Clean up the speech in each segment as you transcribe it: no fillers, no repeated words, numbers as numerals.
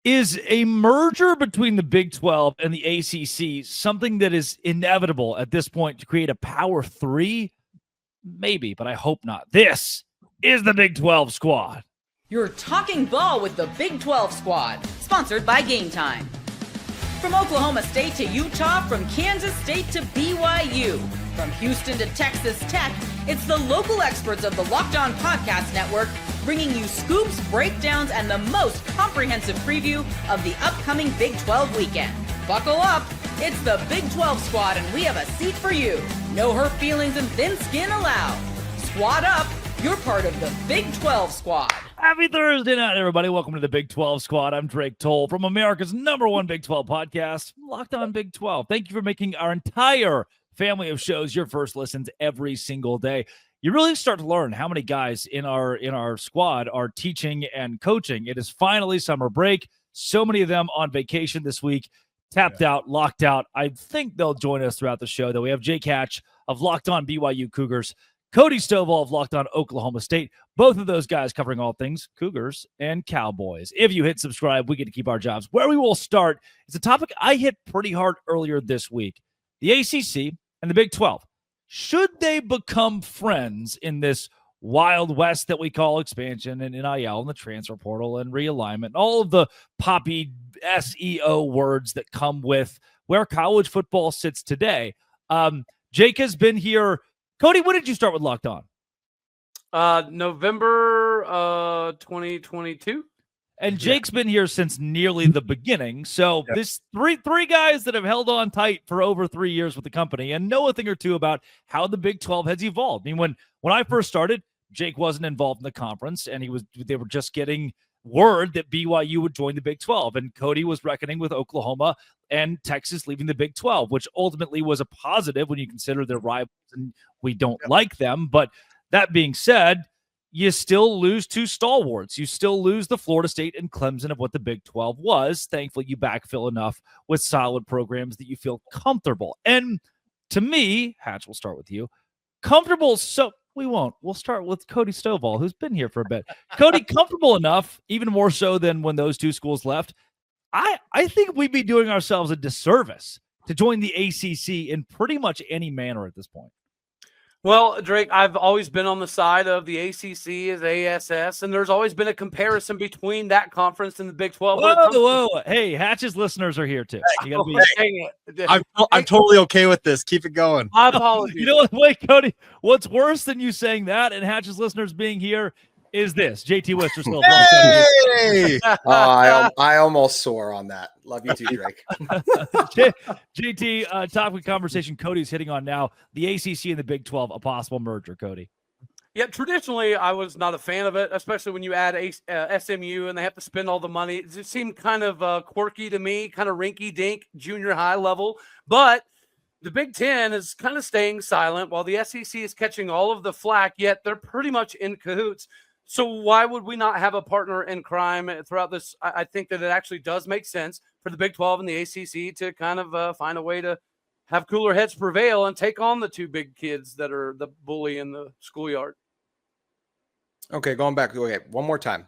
Is a merger between the Big 12 and the ACC something that is inevitable at this point to create a Power 3? Maybe, but I hope not. This is the Big 12 Squad. You're talking ball with the Big 12 Squad, sponsored by Game Time. From Oklahoma State to Utah, from Kansas State to BYU, from Houston to Texas Tech, it's the local experts of the Locked On Podcast Network bringing you scoops, breakdowns, and the most comprehensive preview of the upcoming Big 12 weekend. Buckle up, it's the Big 12 Squad, and we have a seat for you. No hurt feelings and thin skin allowed. Squad up, you're part of the Big 12 Squad. Happy Thursday night, everybody. Welcome to the Big 12 Squad. I'm Drake Toll from America's #1 Big 12 podcast, Locked On Big 12. Thank you for making our entire family of shows your first listens every single day. You really start to learn how many guys in our squad are teaching and coaching. It is finally summer break. So many of them on vacation this week, tapped out, locked out. I think they'll join us throughout the show, though. We have Jake Hatch of Locked On BYU Cougars, Cody Stovall of Locked On Oklahoma State. Both of those guys covering all things Cougars and Cowboys. If you hit subscribe, we get to keep our jobs. Where we will start is a topic I hit pretty hard earlier this week. The ACC and the Big 12. Should they become friends in this Wild West that we call expansion and NIL and the transfer portal and realignment and all of the poppy SEO words that come with where college football sits today? Jake has been here. Cody, when did you start with Locked On? November 2022. And Jake's been here since nearly the beginning. So this three guys that have held on tight for over 3 years with the company and know a thing or two about how the Big 12 has evolved. I mean, when I first started, Jake wasn't involved in the conference, and they were just getting word that BYU would join the Big 12. And Cody was reckoning with Oklahoma and Texas leaving the Big 12, which ultimately was a positive when you consider their rivals and we don't like them. But that being said, you still lose two stalwarts. You still lose the Florida State and Clemson of what the Big 12 was. Thankfully, you backfill enough with solid programs that you feel comfortable. And to me, Hatch, we'll start with you. Comfortable, so we won't. We'll start with Cody Stovall, who's been here for a bit. Cody, comfortable enough, even more so than when those two schools left. I think we'd be doing ourselves a disservice to join the ACC in pretty much any manner at this point. Well, Drake, I've always been on the side of the ACC as ASS, and there's always been a comparison between that conference and the Big 12. Whoa. Hey, Hatch's listeners are here, too. You gotta I'm totally okay with this. Keep it going. My apologies. You know what? Wait, Cody, what's worse than you saying that and Hatch's listeners being here is this. JT Wisterfield. Hey! I almost swore on that. Love you too, Drake. JT, topic of conversation Cody's hitting on now. The ACC and the Big 12, a possible merger, Cody. Yeah, traditionally, I was not a fan of it, especially when you add SMU and they have to spend all the money. It just seemed kind of quirky to me, kind of rinky-dink, junior high level. But the Big Ten is kind of staying silent while the SEC is catching all of the flack, yet they're pretty much in cahoots. So why would we not have a partner in crime throughout this? I think that it actually does make sense for the Big 12 and the ACC to kind of find a way to have cooler heads prevail and take on the two big kids that are the bully in the schoolyard. Okay, going back. Okay, one more time.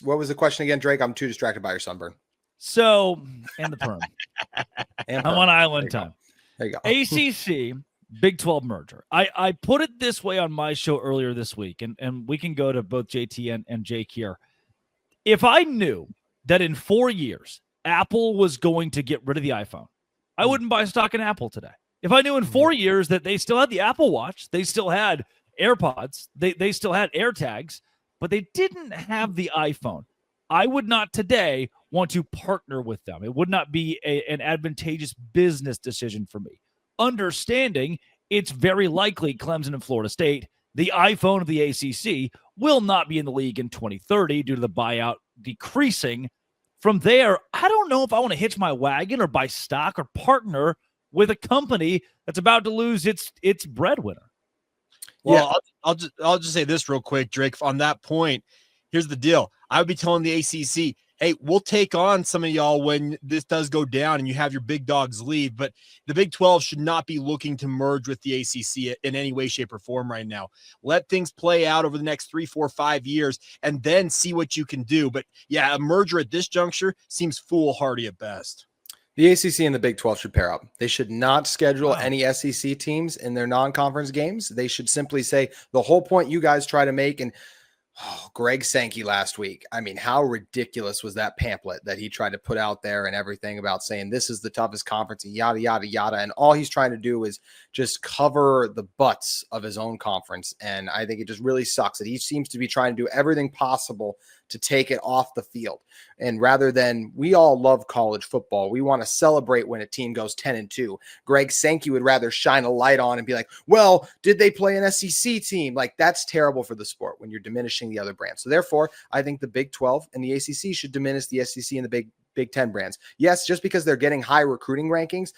What was the question again, Drake? I'm too distracted by your sunburn. So, and the perm. I'm on island time. There you go. ACC, Big 12 merger. I put it this way on my show earlier this week, and we can go to both JT and Jake here. If I knew that in 4 years, Apple was going to get rid of the iPhone, I wouldn't buy stock in Apple today. If I knew in 4 years that they still had the Apple Watch, they still had AirPods, they still had AirTags, but they didn't have the iPhone, I would not today want to partner with them. It would not be an advantageous business decision for me. Understanding it's very likely Clemson and Florida State, the iPhone of the ACC, will not be in the league in 2030 due to the buyout decreasing. From there, I don't know if I want to hitch my wagon or buy stock or partner with a company that's about to lose its breadwinner. Well, yeah. I'll just say this real quick, Drake. On that point, here's the deal. I would be telling the ACC, hey, we'll take on some of y'all when this does go down and you have your big dogs leave. But the Big 12 should not be looking to merge with the ACC in any way, shape, or form right now. Let things play out over the next 3, 4, 5 years and then see what you can do. But yeah, a merger at this juncture seems foolhardy at best. The ACC and the Big 12 should pair up. They should not schedule any SEC teams in their non-conference games. They should simply say the whole point you guys try to make. And Greg Sankey last week. I mean, how ridiculous was that pamphlet that he tried to put out there and everything about saying this is the toughest conference and yada, yada, yada. And all he's trying to do is just cover the butts of his own conference. And I think it just really sucks that he seems to be trying to do everything possible to take it off the field. And rather than, we all love college football, we want to celebrate when a team goes 10-2. Greg Sankey would rather shine a light on and be like, well, did they play an SEC team? Like, that's terrible for the sport when you're diminishing the other brands. So therefore, I think the Big 12 and the ACC should diminish the SEC and the Big 10 brands. Yes, just because they're getting high recruiting rankings.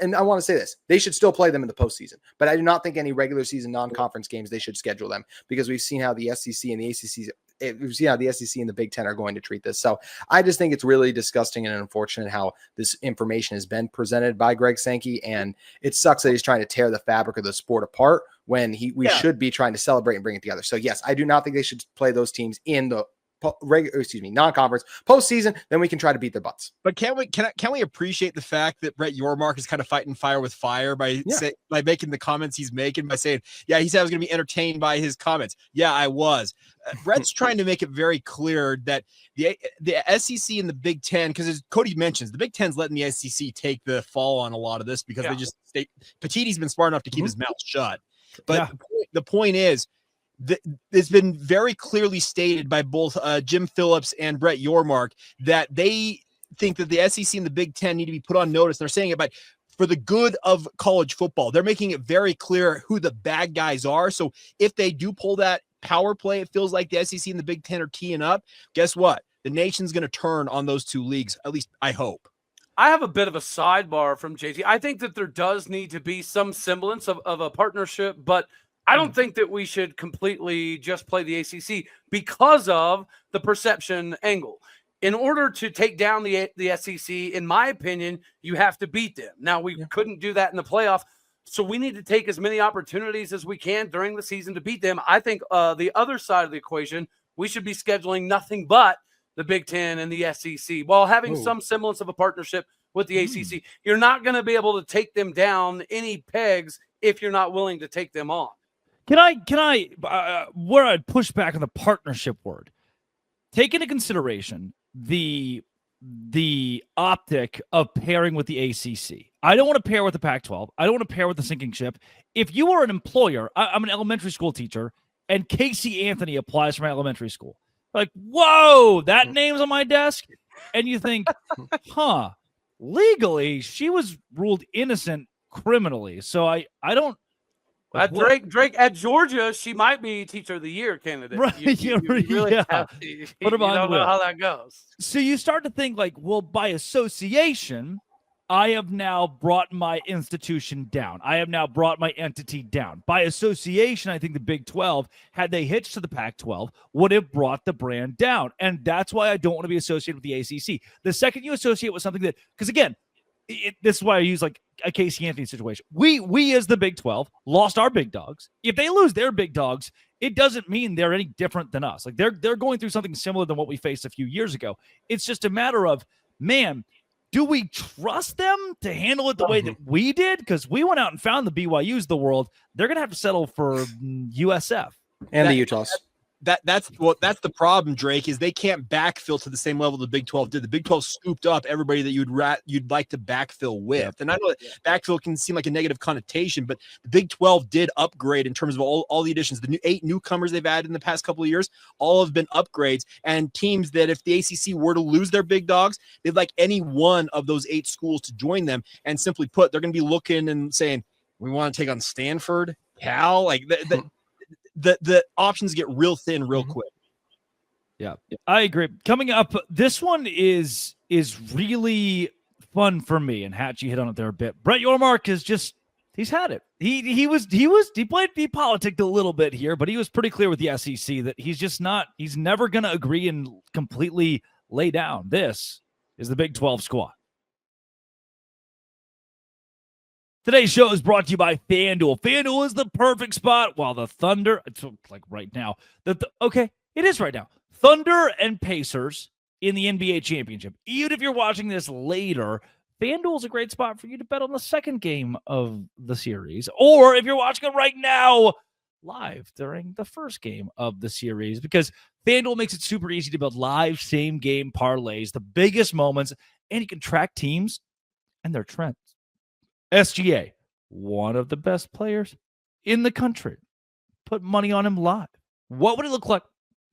And I want to say this, they should still play them in the postseason, but I do not think any regular season non-conference games, they should schedule them, because we've seen how the SEC and the ACC, we've seen how the SEC and the Big 10 are going to treat this. So I just think it's really disgusting and unfortunate how this information has been presented by Greg Sankey. And it sucks that he's trying to tear the fabric of the sport apart when we should be trying to celebrate and bring it together. So yes, I do not think they should play those teams in the non-conference postseason. Then we can try to beat their butts. But can we appreciate the fact that Brett Yormark is kind of fighting fire with fire by making the comments he's making, by saying, yeah, he said I was going to be entertained by his comments. Yeah, I was. Brett's trying to make it very clear that the SEC and the Big 10, because as Cody mentions, the Big 10's letting the SEC take the fall on a lot of this because Petitti's been smart enough to keep his mouth shut. But the point is, it's been very clearly stated by both Jim Phillips and Brett Yormark that they think that the SEC and the Big 10 need to be put on notice. They're saying it, but for the good of college football, they're making it very clear who the bad guys are. So if they do pull that power play, it feels like the SEC and the Big 10 are teeing up. Guess what? The nation's going to turn on those two leagues. At least I hope. I have a bit of a sidebar from JT. I think that there does need to be some semblance of a partnership, but I don't think that we should completely just play the ACC because of the perception angle. In order to take down the SEC, in my opinion, you have to beat them. Now, we couldn't do that in the playoff, so we need to take as many opportunities as we can during the season to beat them. I think the other side of the equation, we should be scheduling nothing but the Big 10 and the SEC while having some semblance of a partnership with the ACC. You're not going to be able to take them down any pegs if you're not willing to take them on. Can I where I'd push back on the partnership word, take into consideration the optic of pairing with the ACC. I don't want to pair with the Pac-12. I don't want to pair with the sinking ship. If you are an employer, I'm an elementary school teacher, and Casey Anthony applies for my elementary school. Like, whoa, that name's on my desk. And you think, legally, she was ruled innocent criminally. So I don't. Drake at Georgia, she might be Teacher of the Year candidate. Right. You really have to, you don't know how that goes. So you start to think like, well, by association, I have now brought my institution down. I have now brought my entity down. By association, I think the Big 12, had they hitched to the Pac-12, would have brought the brand down. And that's why I don't want to be associated with the ACC. The second you associate with something that, because again, this is why I use like a Casey Anthony situation. We as the Big 12 lost our big dogs. If they lose their big dogs, it doesn't mean they're any different than us. Like they're going through something similar than what we faced a few years ago. It's just a matter of, man, do we trust them to handle it the way that we did? Because we went out and found the BYUs of the world. They're going to have to settle for USF and the Utahs. That's the problem, Drake, is they can't backfill to the same level the Big 12 did. The Big 12 scooped up everybody that you'd like to backfill with. And I know that backfill can seem like a negative connotation, but the Big 12 did upgrade in terms of all the additions. The 8 newcomers they've added in the past couple of years, all have been upgrades. And teams that if the ACC were to lose their big dogs, they'd like any one of those 8 schools to join them. And simply put, they're going to be looking and saying, we want to take on Stanford, Cal, like the options get real thin real quick. Yeah, I agree. Coming up, this one is really fun for me, and Hatchie hit on it there a bit. Brett Yormark is he's had it. He politicked a little bit here, but he was pretty clear with the SEC that he's never going to agree and completely lay down. This is the Big 12 Squad. Today's show is brought to you by FanDuel. FanDuel is the perfect spot while the Thunder, it's like right now, okay, it is right now. Thunder and Pacers in the NBA championship. Even if you're watching this later, FanDuel is a great spot for you to bet on the second game of the series. Or if you're watching it right now, live during the first game of the series, because FanDuel makes it super easy to build live same game parlays, the biggest moments, and you can track teams and their trends. SGA, one of the best players in the country. Put money on him live. What would it look like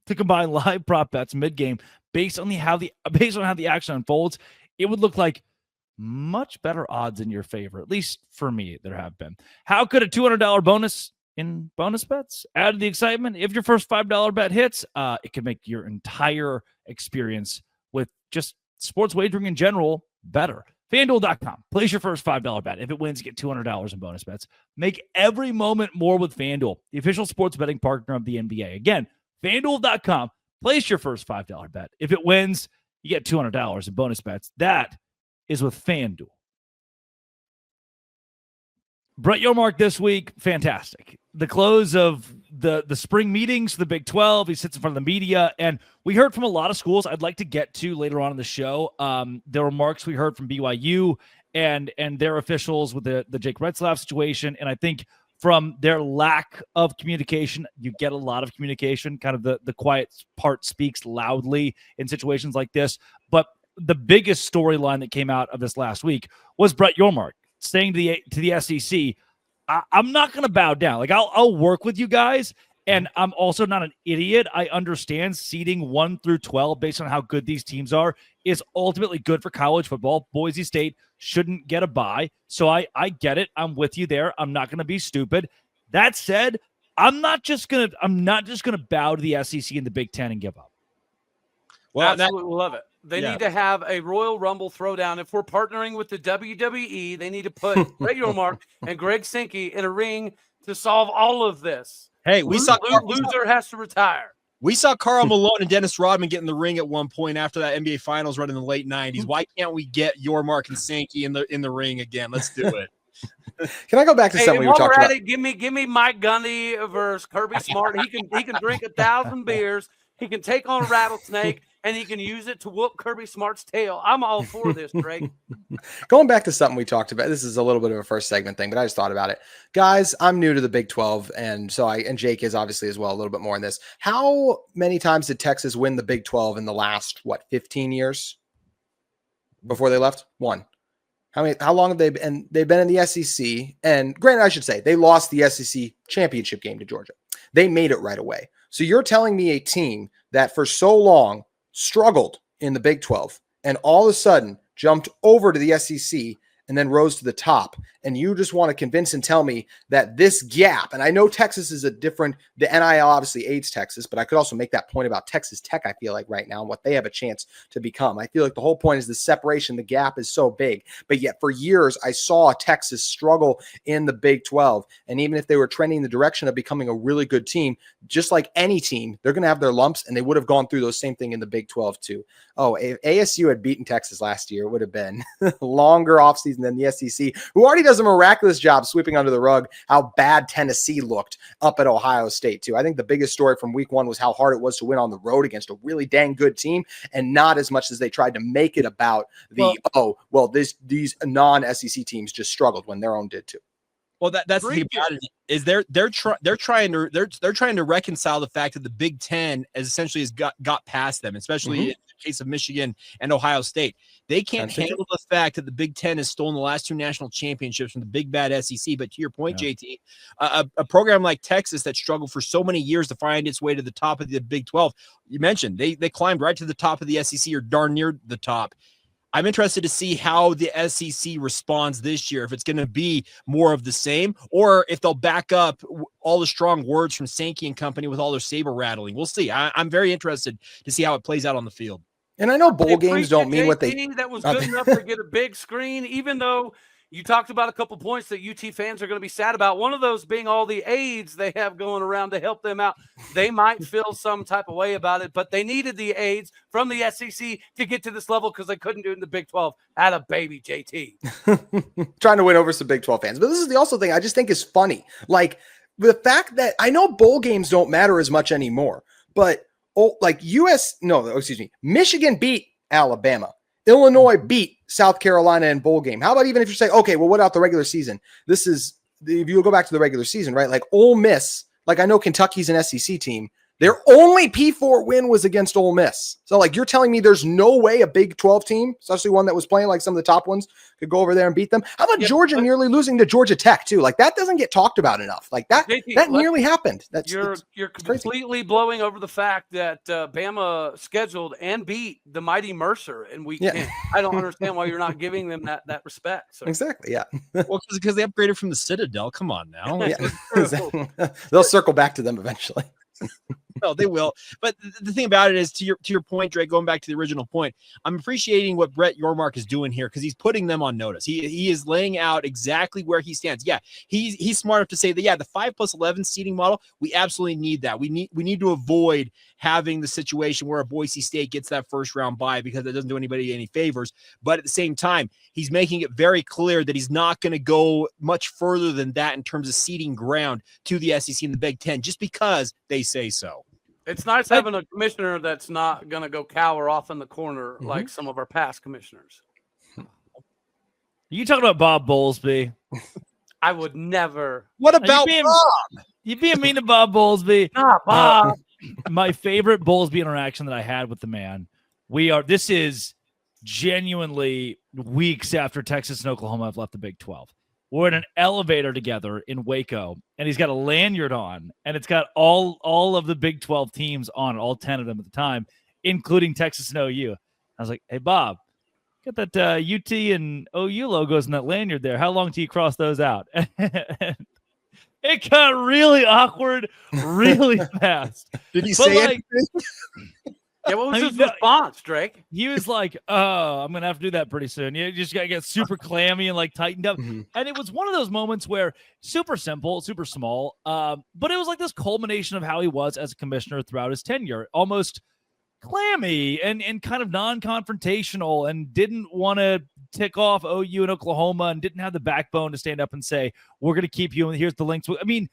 to combine live prop bets mid-game based on how the action unfolds? It would look like much better odds in your favor, at least for me, there have been. How could a $200 bonus in bonus bets add to the excitement? If your first $5 bet hits, it can make your entire experience with just sports wagering in general better. FanDuel.com. Place your first $5 bet. If it wins, get $200 in bonus bets. Make every moment more with FanDuel, the official sports betting partner of the NBA. Again, FanDuel.com. Place your first $5 bet. If it wins, you get $200 in bonus bets. That is with FanDuel. Brett Yormark this week, fantastic. The close of the spring meetings, the Big 12, he sits in front of the media, and we heard from a lot of schools I'd like to get to later on in the show. The remarks we heard from BYU and their officials with the Jake Retzlaff situation, and I think from their lack of communication, you get a lot of communication. Kind of the quiet part speaks loudly in situations like this. But the biggest storyline that came out of this last week was Brett Yormark saying to the SEC, I'm not going to bow down. Like, I'll work with you guys, and I'm also not an idiot. I understand seeding 1 through 12 based on how good these teams are is ultimately good for college football. Boise State shouldn't get a bye, so I get it. I'm with you there. I'm not going to be stupid. That said, I'm not just gonna bow to the SEC and the Big Ten and give up. Well, absolutely love it. They need to have a Royal Rumble throwdown. If we're partnering with the WWE, they need to put Brett Yormark and Greg Sankey in a ring to solve all of this. Hey, loser has to retire. We saw Karl Malone and Dennis Rodman get in the ring at one point after that NBA Finals run in the late 90s. Why can't we get Yormark and Sankey in the ring again? Let's do it. Can I go back to something we were talking about? Give me Mike Gundy versus Kirby Smart. He can drink 1,000 beers. He can take on a rattlesnake, and he can use it to whoop Kirby Smart's tail. I'm all for this, Drake. Going back to something we talked about, this is a little bit of a first segment thing, but I just thought about it. Guys, I'm new to the Big 12, and Jake is obviously as well a little bit more in this. How many times did Texas win the Big 12 in the last, 15 years before they left? One. How long have they been? And they've been in the SEC, and granted, I should say, they lost the SEC championship game to Georgia. They made it right away. So you're telling me a team that for so long struggled in the Big 12 and all of a sudden jumped over to the SEC and then rose to the top, and you just want to convince and tell me that this gap, and I know Texas is the NIL obviously aids Texas, but I could also make that point about Texas Tech, I feel like right now, and what they have a chance to become. I feel like the whole point is the separation, the gap is so big, but yet for years I saw Texas struggle in the Big 12, and even if they were trending in the direction of becoming a really good team, just like any team, they're going to have their lumps, and they would have gone through those same thing in the Big 12 too. Oh, if ASU had beaten Texas last year, it would have been longer offseason than the SEC, who already does a miraculous job sweeping under the rug how bad Tennessee looked up at Ohio State too. I think the biggest story from week one was how hard it was to win on the road against a really dang good team, and not as much as they tried to make it about these non-SEC teams just struggled when their own did too. Well, that's the thing about it is they're trying to reconcile the fact that the Big Ten essentially has got past them, especially in the case of Michigan and Ohio State. They can't handle the fact that the Big Ten has stolen the last 2 national championships from the big bad SEC. But to your point, JT, a program like Texas that struggled for so many years to find its way to the top of the Big 12, you mentioned they climbed right to the top of the SEC or darn near the top. I'm interested to see how the SEC responds this year, if it's going to be more of the same, or if they'll back up all the strong words from Sankey and company with all their saber rattling. We'll see. I'm very interested to see how it plays out on the field. And I know bowl games don't mean what they... That was good enough to get a big screen, even though You talked about a couple points that UT fans are going to be sad about. One of those being all the aides they have going around to help them out. They might feel some type of way about it, but they needed the aides from the SEC to get to this level because they couldn't do it in the Big 12. At a baby, JT. Trying to win over some Big 12 fans. But this is the also thing I just think is funny. Like the fact that I know bowl games don't matter as much anymore, but Michigan beat Alabama. Illinois beat South Carolina in bowl game. How about even if you say, okay, well, what about the regular season? If you go back to the regular season, right? Like Ole Miss, like I know Kentucky's an SEC team. Their only P4 win was against Ole Miss. So like you're telling me there's no way a Big 12 team, especially one that was playing like some of the top ones, could go over there and beat them? How about Georgia nearly losing to Georgia Tech too? Like that doesn't get talked about enough. Like that nearly happened. You're completely blowing over the fact that Bama scheduled and beat the mighty Mercer in week 10. I don't understand why you're not giving them that respect. So. Exactly. Yeah. Well, because they upgraded from the Citadel. Come on now. Exactly. They'll circle back to them eventually. No, they will. But the thing about it is, to your point, Drake, going back to the original point, I'm appreciating what Brett Yormark is doing here because he's putting them on notice. He is laying out exactly where he stands. Yeah, he's smart enough to say that, the 5+11 seating model, we absolutely need that. We need to avoid having the situation where a Boise State gets that first round bye because it doesn't do anybody any favors. But at the same time, he's making it very clear that he's not going to go much further than that in terms of seeding ground to the SEC and the Big Ten just because they say so. It's nice having a commissioner that's not going to go cower off in the corner like some of our past commissioners. You talking about Bob Bowlesby? I would never. What about Bob? You being mean to Bob Bowlesby? Nah, Bob. My favorite Bowlesby interaction that I had with the man. This is genuinely weeks after Texas and Oklahoma have left the Big 12. We're in an elevator together in Waco, and he's got a lanyard on, and it's got all of the Big 12 teams on, all 10 of them at the time, including Texas and OU. I was like, hey, Bob, got that UT and OU logos in that lanyard there. How long till you cross those out? It got really awkward really fast. Did he say anything? Yeah, what was his response, Drake? He was like, oh, I'm going to have to do that pretty soon. You just got to get super clammy and like tightened up. And it was one of those moments where super simple, super small, but it was like this culmination of how he was as a commissioner throughout his tenure, almost clammy and kind of non-confrontational and didn't want to tick off OU and Oklahoma and didn't have the backbone to stand up and say, we're going to keep you and here's the links. I mean,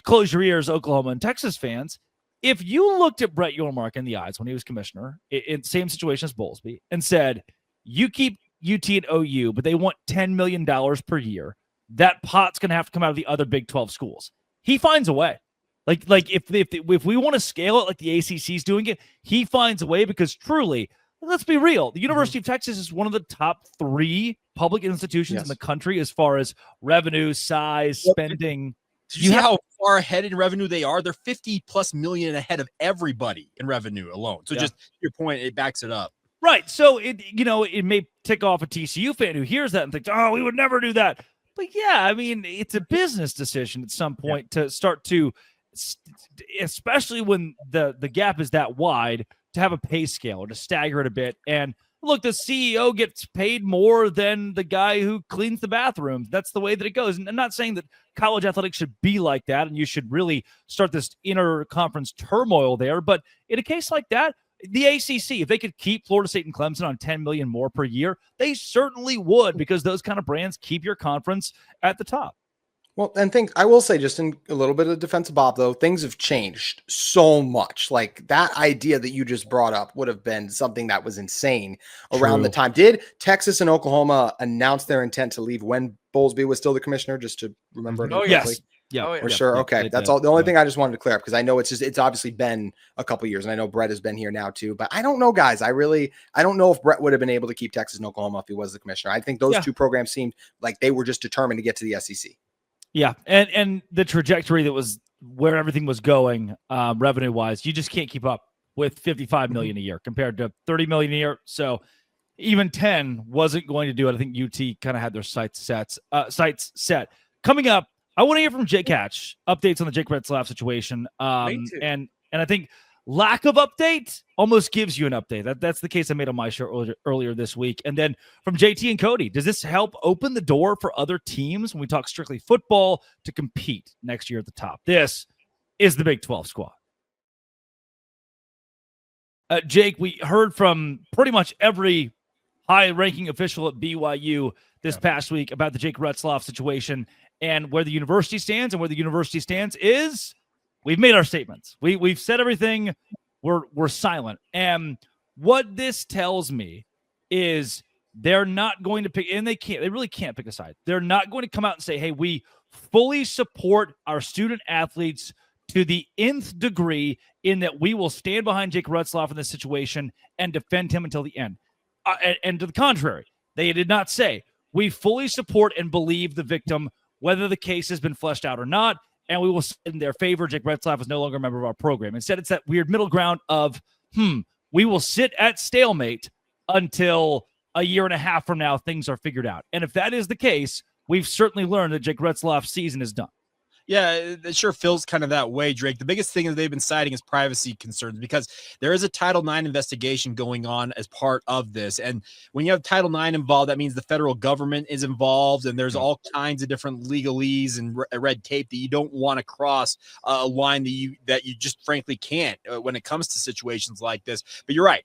close your ears, Oklahoma and Texas fans. If you looked at Brett Yormark in the eyes when he was commissioner, in same situation as Bowlesby, and said, you keep UT and OU, but they want $10 million per year, that pot's going to have to come out of the other Big 12 schools. He finds a way. Like if we want to scale it like the ACC is doing it, he finds a way because truly, let's be real, the University of Texas is one of the top 3 public institutions in the country as far as revenue, size, spending. Did you see how far ahead in revenue they are? They're 50+ million ahead of everybody in revenue alone. So just your point, it backs it up. Right. So it may tick off a TCU fan who hears that and thinks, oh, we would never do that. But yeah, I mean, it's a business decision at some point to start to, especially when the gap is that wide, to have a pay scale or to stagger it a bit. And look, the CEO gets paid more than the guy who cleans the bathrooms. That's the way that it goes. And I'm not saying that college athletics should be like that, and you should really start this inter-conference turmoil there. But in a case like that, the ACC, if they could keep Florida State and Clemson on $10 million more per year, they certainly would, because those kind of brands keep your conference at the top. Well, and I will say, just in a little bit of defense of Bob, though, things have changed so much. Like that idea that you just brought up would have been something that was insane around the time. Did Texas and Oklahoma announce their intent to leave when Bowlesby was still the commissioner? Just to remember. Oh, yes. Yeah, we're sure. Okay. That's all. The only thing I just wanted to clear up, because I know it's obviously been a couple years, and I know Brett has been here now too, but I don't know, guys. I don't know if Brett would have been able to keep Texas and Oklahoma if he was the commissioner. I think those two programs seemed like they were just determined to get to the SEC. Yeah, and the trajectory that was where everything was going, revenue-wise, you just can't keep up with $55 million a year compared to $30 million a year. So even 10 wasn't going to do it. I think UT kind of had their sights set. Coming up, I want to hear from Jake Hatch, updates on the Jake Retzlaff situation. And I think lack of update almost gives you an update. That's the case I made on my show earlier this week. And then from JT and Cody, does this help open the door for other teams when we talk strictly football to compete next year at the top? This is the Big 12 squad. Jake, we heard from pretty much every high-ranking official at BYU this past week about the Jake Retzlaff situation and where the university stands. And where the university stands is we've made our statements. We've said everything. We're silent. And what this tells me is they're not going to pick, and they really can't pick a side. They're not going to come out and say, hey, we fully support our student athletes to the nth degree in that we will stand behind Jake Retzlaff in this situation and defend him until the end. And to the contrary, they did not say, we fully support and believe the victim, whether the case has been fleshed out or not, and we will sit in their favor. Jake Retzlaff is no longer a member of our program. Instead, it's that weird middle ground of, we will sit at stalemate until a year and a half from now things are figured out. And if that is the case, we've certainly learned that Jake Retzlaff's season is done. Yeah, it sure feels kind of that way, Drake. The biggest thing that they've been citing is privacy concerns because there is a Title IX investigation going on as part of this. And when you have Title IX involved, that means the federal government is involved, and there's all kinds of different legalese and red tape that you don't want to cross a line that you just frankly can't when it comes to situations like this. But you're right.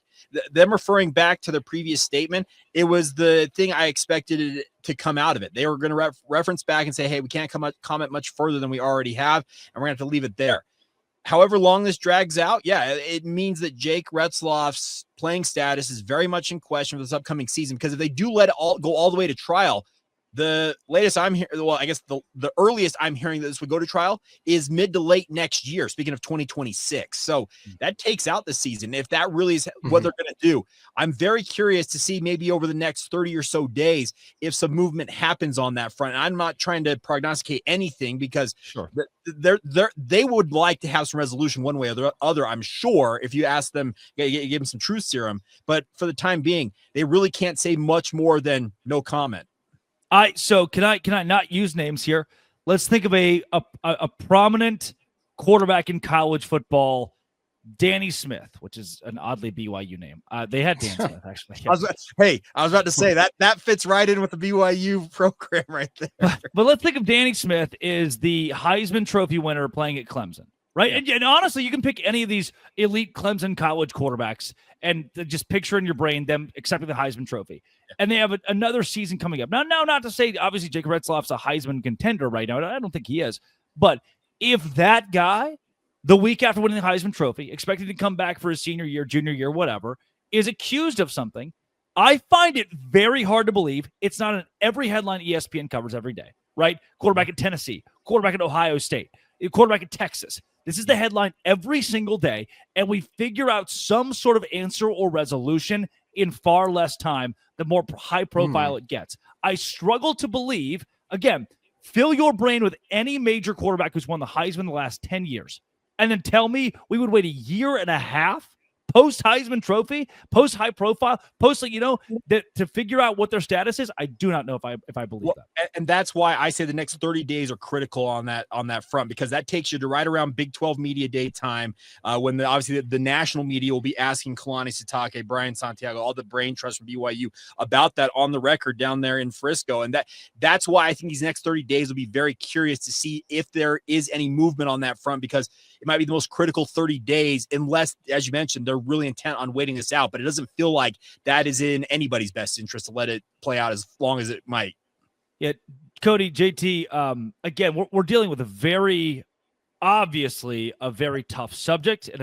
Them referring back to their previous statement, it was the thing I expected to come out of it. They were going to reference back and say, hey, we can't comment much further than we already have, and we're going to have to leave it there. However long this drags out, it means that Jake Retzlaff's playing status is very much in question for this upcoming season, because if they do let it go all the way to trial, the latest I'm hearing, well, I guess the earliest I'm hearing that this would go to trial is mid to late next year, speaking of 2026. So that takes out the season. If that really is what they're going to do, I'm very curious to see maybe over the next 30 or so days if some movement happens on that front. And I'm not trying to prognosticate anything because they would like to have some resolution one way or the other, I'm sure, if you ask them, give them some truth serum. But for the time being, they really can't say much more than no comment. So can I not use names here? Let's think of a prominent quarterback in college football, Danny Smith, which is an oddly BYU name. They had Dan Smith actually. I was about to say that fits right in with the BYU program right there. But let's think of Danny Smith is the Heisman Trophy winner playing at Clemson, right? Yeah. And honestly, you can pick any of these elite Clemson college quarterbacks and just picture in your brain them accepting the Heisman Trophy. And they have another season coming up. Now, not to say, obviously, Jake Retzlaff's a Heisman contender right now. I don't think he is. But if that guy, the week after winning the Heisman Trophy, expected to come back for his senior year, junior year, whatever, is accused of something, I find it very hard to believe it's not in every headline ESPN covers every day, right? Quarterback at Tennessee, quarterback at Ohio State, quarterback at Texas. This is the headline every single day, and we figure out some sort of answer or resolution in far less time the more high profile it gets. I struggle to believe, again, fill your brain with any major quarterback who's won the Heisman the last 10 years, and then tell me we would wait a year and a half post Heisman Trophy, post high profile, post that to figure out what their status is. I do not know if I believe that. And that's why I say the next 30 days are critical on that front, because that takes you to right around Big 12 Media Day time, when obviously the national media will be asking Kalani Sitake, Brian Santiago, all the brain trust from BYU about that on the record down there in Frisco. And that's why I think these next 30 days will be very curious to see if there is any movement on that front, because it might be the most critical 30 days, unless, as you mentioned, they're really intent on waiting this out. But it doesn't feel like that is in anybody's best interest to let it play out as long as it might. Yeah, Cody, JT, again, we're dealing with obviously a very tough subject and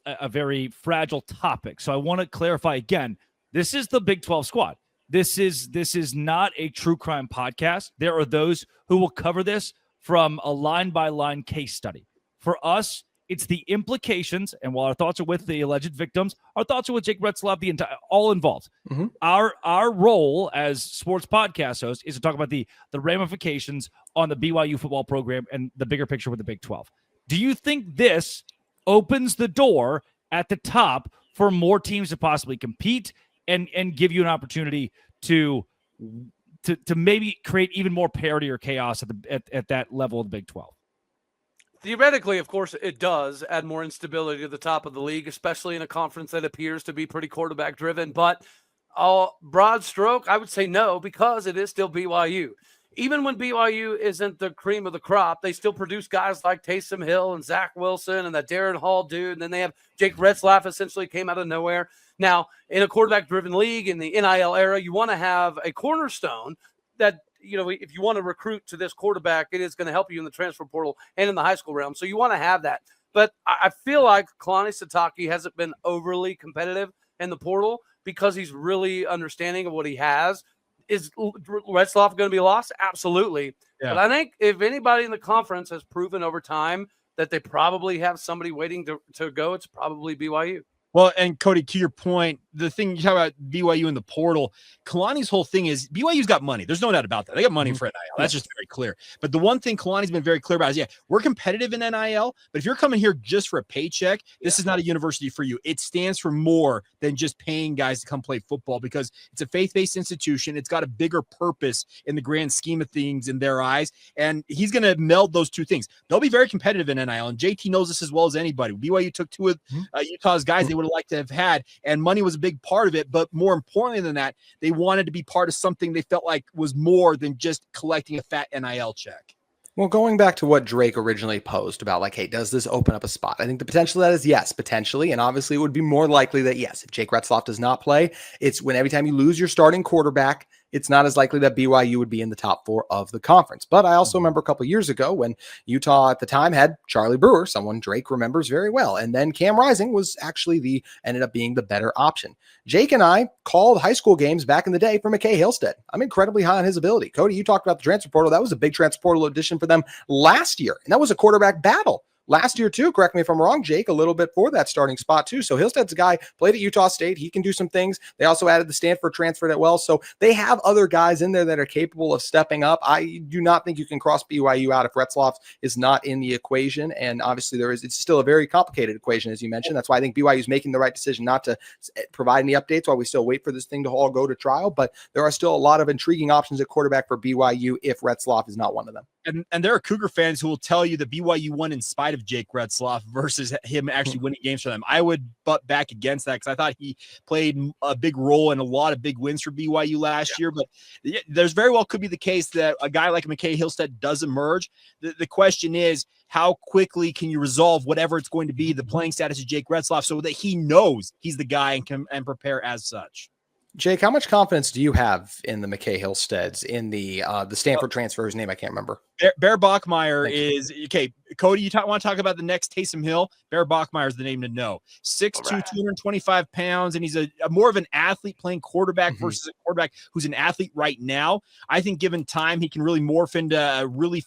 a very fragile topic. So I want to clarify again, this is the Big 12 squad. This is not a true crime podcast. There are those who will cover this from a line-by-line case study. For us, it's the implications, and while our thoughts are with the alleged victims, our thoughts are with Jake Retzlaff, all involved. Our role as sports podcast hosts is to talk about the ramifications on the BYU football program and the bigger picture with the Big 12. Do you think this opens the door at the top for more teams to possibly compete and give you an opportunity to maybe create even more parity or chaos at that level of the Big 12? Theoretically, of course, it does add more instability to the top of the league, especially in a conference that appears to be pretty quarterback driven. But broad stroke, I would say no, because it is still BYU. Even when BYU isn't the cream of the crop, they still produce guys like Taysom Hill and Zach Wilson and that Darren Hall dude. And then they have Jake Retzlaff, essentially came out of nowhere. Now, in a quarterback-driven league in the NIL era, you want to have a cornerstone that, if you want to recruit to this quarterback, it is going to help you in the transfer portal and in the high school realm. So you want to have that. But I feel like Kalani Sitake hasn't been overly competitive in the portal because he's really understanding of what he has. Is Retzlaff going to be lost? Absolutely. Yeah. But I think if anybody in the conference has proven over time that they probably have somebody waiting to go, it's probably BYU. Well, and Cody, to your point, the thing you talk about BYU in the portal, Kalani's whole thing is BYU's got money. There's no doubt about that. They got money for NIL. That's just very clear. But the one thing Kalani's been very clear about is, we're competitive in NIL, but if you're coming here just for a paycheck, this is not a university for you. It stands for more than just paying guys to come play football because it's a faith-based institution. It's got a bigger purpose in the grand scheme of things in their eyes, and he's going to meld those two things. They'll be very competitive in NIL, and JT knows this as well as anybody. BYU took two of Utah's guys they would have liked to have had, and money was a big part of it, but more importantly than that, they wanted to be part of something they felt like was more than just collecting a fat NIL check. Well, going back to what Drake originally posed about, like, hey, does this open up a spot? I think the potential of that is yes, potentially. And obviously it would be more likely that yes, if Jake Retzlaff does not play, it's when every time you lose your starting quarterback, it's not as likely that BYU would be in the top 4 of the conference. But I also remember a couple of years ago when Utah at the time had Charlie Brewer, someone Drake remembers very well. And then Cam Rising was actually ended up being the better option. Jake and I called high school games back in the day for McKay Hillstead. I'm incredibly high on his ability. Cody, you talked about the transfer portal. That was a big transfer portal addition for them last year. And that was a quarterback battle. Last year, too, correct me if I'm wrong, Jake, a little bit for that starting spot, too. So Hillstead's a guy, played at Utah State. He can do some things. They also added the Stanford transfer as well. So they have other guys in there that are capable of stepping up. I do not think you can cross BYU out if Retzlaff is not in the equation. And obviously, it's still a very complicated equation, as you mentioned. That's why I think BYU is making the right decision not to provide any updates while we still wait for this thing to all go to trial. But there are still a lot of intriguing options at quarterback for BYU if Retzlaff is not one of them. And there are Cougar fans who will tell you that BYU won in spite of Jake Retzlaff versus him actually winning games for them. I would butt back against that because I thought he played a big role in a lot of big wins for BYU last year. But there's very well could be the case that a guy like McKay Hillstead does emerge. The question is, how quickly can you resolve whatever it's going to be, the playing status of Jake Retzlaff, so that he knows he's the guy and can prepare as such? Jake, how much confidence do you have in the McKay Hillsteads, in the Stanford transfer, whose name I can't remember? Bear Bachmeier is okay. Cody, you want to talk about the next Taysom Hill? Bear Bachmeier is the name to know. 6'2", 225 pounds, and he's a more of an athlete playing quarterback versus a quarterback who's an athlete right now. I think given time, he can really morph into a really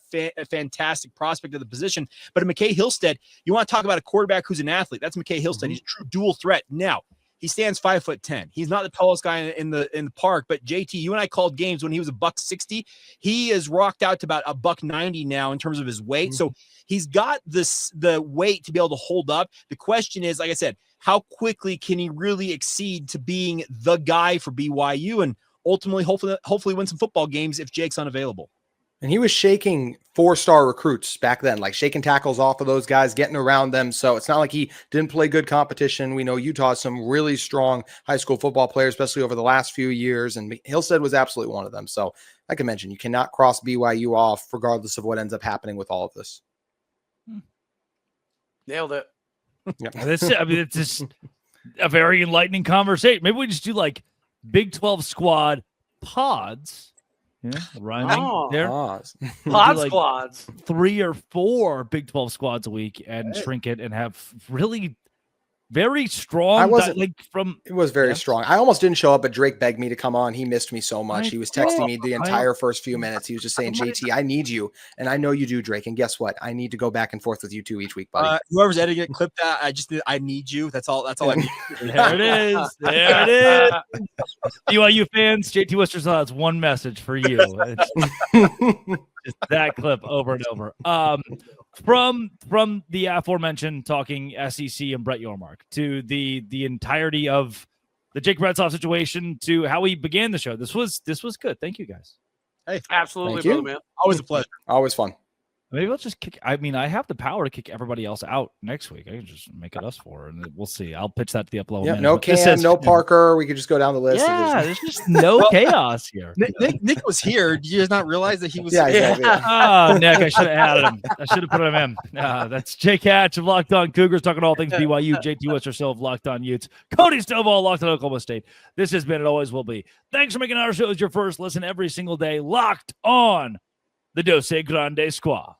fantastic prospect of the position. But in McKay Hillstead, you want to talk about a quarterback who's an athlete. That's McKay Hillstead. He's a true dual threat. Now, he stands 5'10". He's not the tallest guy in the park, but JT, you and I called games when he was $160. He is rocked out to about $190 now in terms of his weight. So he's got the weight to be able to hold up. The question is, like I said, how quickly can he really exceed to being the guy for BYU and ultimately, hopefully win some football games if Jake's unavailable? And he was shaking 4-star recruits back then, like shaking tackles off of those guys, getting around them. So it's not like he didn't play good competition. We know Utah has some really strong high school football players, especially over the last few years. And Hillstead was absolutely one of them. So like I mentioned, you cannot cross BYU off regardless of what ends up happening with all of this. Nailed it. It's just a very enlightening conversation. Maybe we just do like Big 12 squad pods. Yeah, rhyming there. Pod squads. 3 or 4 Big 12 squads a week and shrink it and have really very strong. It was very strong. I almost didn't show up, but Drake begged me to come on. He missed me so much. He was texting me the entire first few minutes. He was just saying, JT, I need you. And I know you do, Drake. And guess what? I need to go back and forth with you 2 each week, buddy. Whoever's editing it, clip that. I need you. That's all I need. There it is. There it is. BYU fans, JT Wister's has one message for you. Just that clip over and over. From the aforementioned talking SEC and Brett Yormark to the entirety of the Jake Retzlaff situation to how we began the show. This was good. Thank you guys. Hey, absolutely, brother, man. Always a pleasure. Always fun. Maybe I'll just kick. I mean, I have the power to kick everybody else out next week. I can just make it us four, and we'll see. I'll pitch that to the upper level. Yeah, no Cam, no Parker. We could just go down the list. Yeah, there's just no chaos here. Nick was here. Did you just not realize that he was? Yeah, exactly. Oh, Nick, I should have added him. I should have put him in. That's Jake Hatch of Locked On Cougars talking all things BYU. JT Westersill of Locked On Utes. Cody Stovall, Locked On Oklahoma State. This has been and always will be. Thanks for making our shows your first listen every single day. Locked On the Dose Grande Squad.